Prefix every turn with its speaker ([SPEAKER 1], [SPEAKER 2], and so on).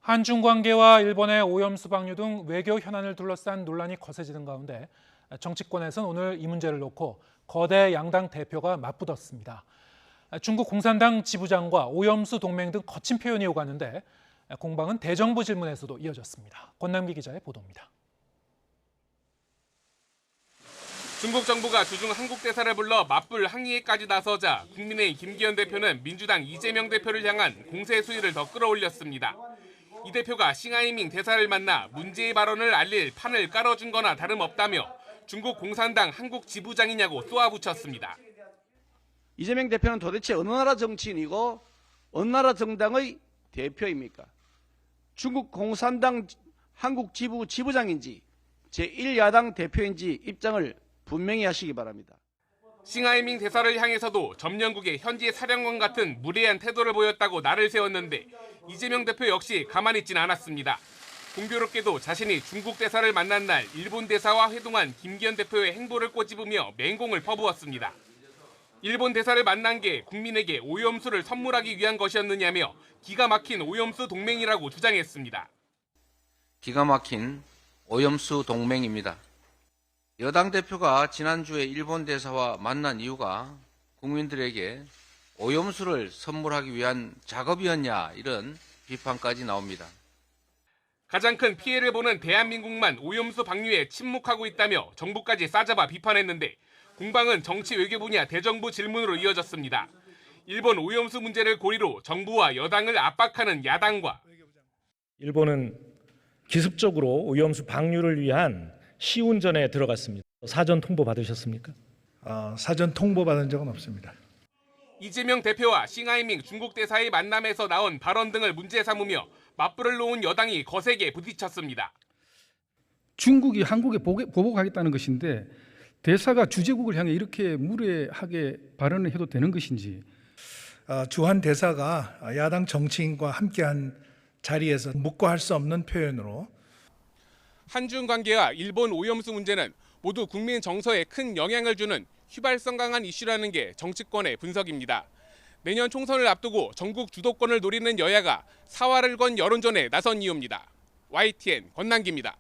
[SPEAKER 1] 한중 관계와 일본의 오염수 방류 등 외교 현안을 둘러싼 논란이 거세지는 가운데 정치권에서는 오늘 이 문제를 놓고 거대 양당 대표가 맞붙었습니다. 중국 공산당 지부장과 오염수 동맹 등 거친 표현이 오가는데 공방은 대정부 질문에서도 이어졌습니다. 권남기 기자의 보도입니다.
[SPEAKER 2] 중국 정부가 주중 한국 대사를 불러 맞불 항의에까지 나서자 국민의힘 김기현 대표는 민주당 이재명 대표를 향한 공세 수위를 더 끌어올렸습니다. 이 대표가 싱하이밍 대사를 만나 문제의 발언을 알릴 판을 깔아준 거나 다름없다며 중국 공산당 한국 지부장이냐고 쏘아붙였습니다.
[SPEAKER 3] 이재명 대표는 도대체 어느 나라 정치인이고 어느 나라 정당의 대표입니까? 중국 공산당 한국 지부장인지 제1야당 대표인지 입장을 분명히 하시기 바랍니다.
[SPEAKER 2] 싱하이밍 대사를 향해서도 점령국의 현지 사령관 같은 무례한 태도를 보였다고 날을 세웠는데 이재명 대표 역시 가만히 있진 않았습니다. 공교롭게도 자신이 중국 대사를 만난 날 일본 대사와 회동한 김기현 대표의 행보를 꼬집으며 맹공을 퍼부었습니다. 일본 대사를 만난 게 국민에게 오염수를 선물하기 위한 것이었느냐며 기가 막힌 오염수 동맹이라고 주장했습니다.
[SPEAKER 4] 기가 막힌 오염수 동맹입니다. 여당 대표가 지난주에 일본 대사와 만난 이유가 국민들에게 오염수를 선물하기 위한 작업이었냐 이런 비판까지 나옵니다.
[SPEAKER 2] 가장 큰 피해를 보는 대한민국만 오염수 방류에 침묵하고 있다며 정부까지 싸잡아 비판했는데 공방은 정치 외교 분야 대정부 질문으로 이어졌습니다. 일본 오염수 문제를 고리로 정부와 여당을 압박하는 야당과
[SPEAKER 5] 일본은 기습적으로 오염수 방류를 위한 시운전에 들어갔습니다. 사전 통보 받으셨습니까?
[SPEAKER 6] 사전 통보 받은 적은 없습니다.
[SPEAKER 2] 이재명 대표와 싱하이밍 중국 대사의 만남에서 나온 발언 등을 문제 삼으며 맞불을 놓은 여당이 거세게 부딪혔습니다.
[SPEAKER 7] 중국이 한국에 보복하겠다는 것인데 대사가 주재국을 향해 이렇게 무례하게 발언을 해도 되는 것인지.
[SPEAKER 6] 주한 대사가 야당 정치인과 함께한 자리에서 묵과할 수 없는 표현으로
[SPEAKER 2] 한중 관계와 일본 오염수 문제는 모두 국민 정서에 큰 영향을 주는 휘발성 강한 이슈라는 게 정치권의 분석입니다. 내년 총선을 앞두고 전국 주도권을 노리는 여야가 사활을 건 여론전에 나선 이유입니다. YTN 권남기입니다.